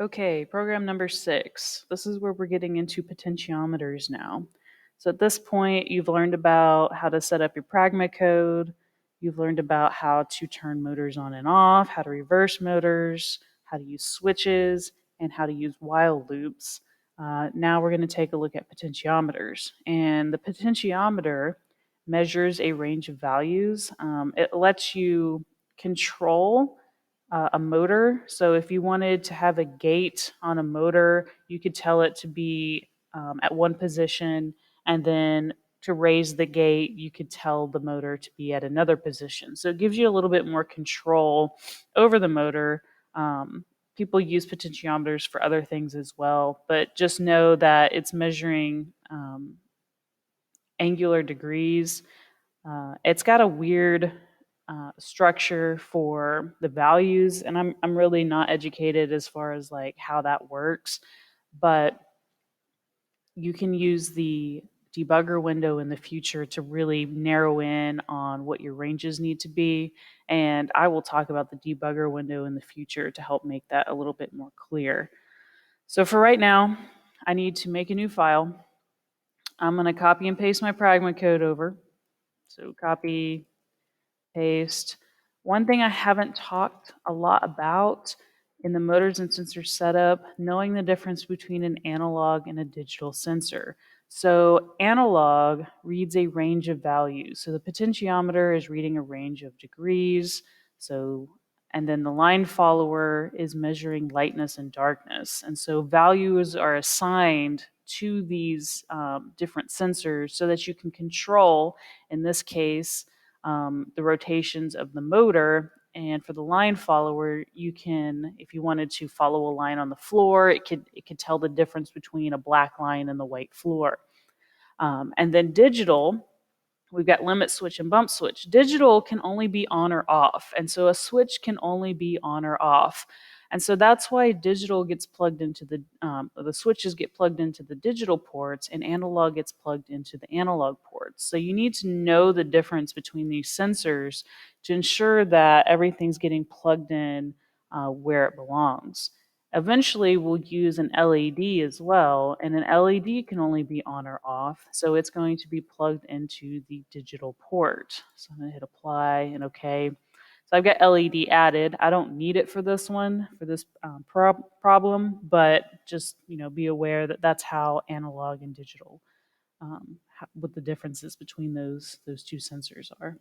Okay, program number 6. This is where we're getting into potentiometers now. So at this point, you've learned about how to set up your pragma code. You've learned about how to turn motors on and off, how to reverse motors, how to use switches, and how to use while loops. Now we're going to take a look at potentiometers. And the potentiometer measures a range of values. It lets you control a motor. So if you wanted to have a gate on a motor, you could tell it to be at one position, and then to raise the gate, you could tell the motor to be at another position. So it gives you a little bit more control over the motor. People use potentiometers for other things as well, but just know that it's measuring angular degrees. It's got a weird structure for the values, and I'm really not educated as far as like how that works, but you can use the debugger window in the future to really narrow in on what your ranges need to be, and I will talk about the debugger window in the future to help make that a little bit more clear. So for right now, I need to make a new file. I'm going to copy and paste my pragma code over. So copy, paste. One thing I haven't talked a lot about in the motors and sensor setup, knowing the difference between an analog and a digital sensor. So analog reads a range of values. So the potentiometer is reading a range of degrees. And then the line follower is measuring lightness and darkness. And so values are assigned to these different sensors so that you can control, in this case, the rotations of the motor. And for the line follower, you can, if you wanted to follow a line on the floor, it could tell the difference between a black line and the white floor. And then digital, we've got limit switch and bump switch. Digital can only be on or off, and so a switch can only be on or off. And so that's why digital gets plugged into the switches get plugged into the digital ports, and analog gets plugged into the analog ports. So you need to know the difference between these sensors to ensure that everything's getting plugged in where it belongs. Eventually, we'll use an LED as well, and an LED can only be on or off, so it's going to be plugged into the digital port. So I'm going to hit apply and OK. So I've got LED added. I don't need it for this one, for this problem, but just be aware that that's how analog and digital, what the differences between those two sensors are.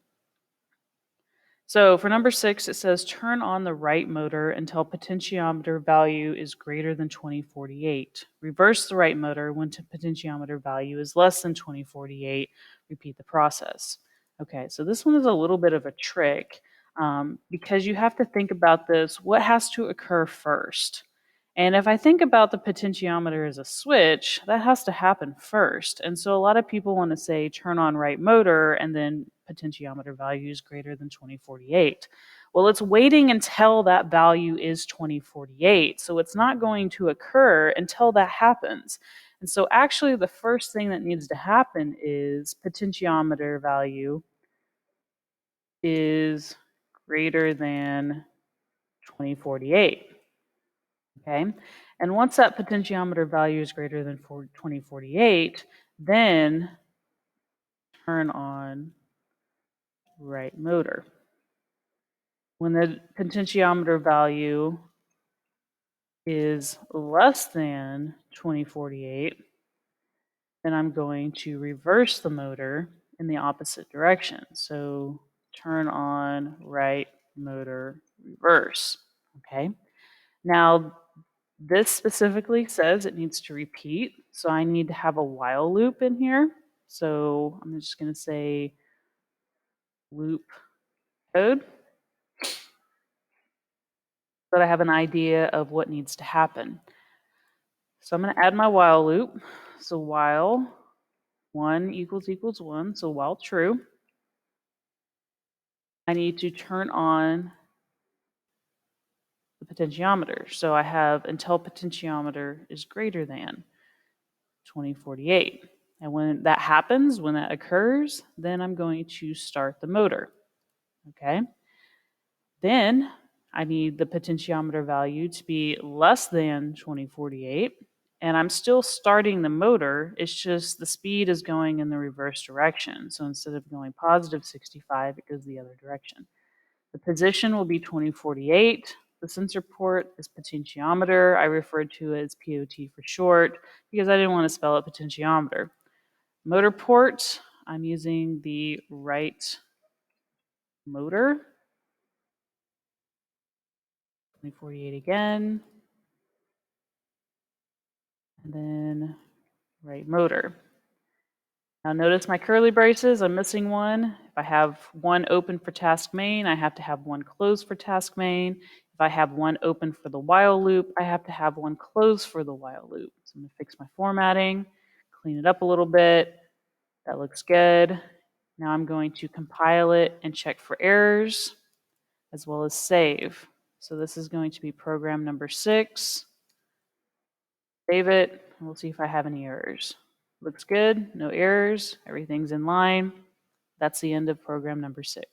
So for number 6, it says turn on the right motor until potentiometer value is greater than 2048. Reverse the right motor when potentiometer value is less than 2048. Repeat the process. Okay, so this one is a little bit of a trick because you have to think about this. What has to occur first? And if I think about the potentiometer as a switch, that has to happen first. And so a lot of people want to say turn on right motor and then potentiometer value is greater than 2048. Well, it's waiting until that value is 2048. So it's not going to occur until that happens. And so actually the first thing that needs to happen is potentiometer value is greater than 2048. Okay, and once that potentiometer value is greater than 2048, then turn on right motor. When the potentiometer value is less than 2048, then I'm going to reverse the motor in the opposite direction. So turn on right motor reverse. Okay, now this specifically says it needs to repeat, so I need to have a while loop in here. So I'm just going to say loop code so that I have an idea of what needs to happen. So I'm going to add my while loop. So while 1 equals 1, so while true, I need to turn on the potentiometer. So I have until potentiometer is greater than 2048. And when that happens, when that occurs, then I'm going to start the motor. Okay. Then I need the potentiometer value to be less than 2048. And I'm still starting the motor. It's just the speed is going in the reverse direction. So instead of going positive 65, it goes the other direction. The position will be 2048. The sensor port is potentiometer. I referred to it as POT for short because I didn't want to spell it potentiometer. Motor port, I'm using the right motor. 2048 again. And then right motor. Now notice my curly braces, I'm missing one. If I have one open for task main, I have to have one closed for task main. If I have one open for the while loop, I have to have one closed for the while loop. So I'm going to fix my formatting, clean it up a little bit. That looks good. Now I'm going to compile it and check for errors, as well as save. So this is going to be program number 6. Save it, and we'll see if I have any errors. Looks good, no errors, everything's in line. That's the end of program number 6.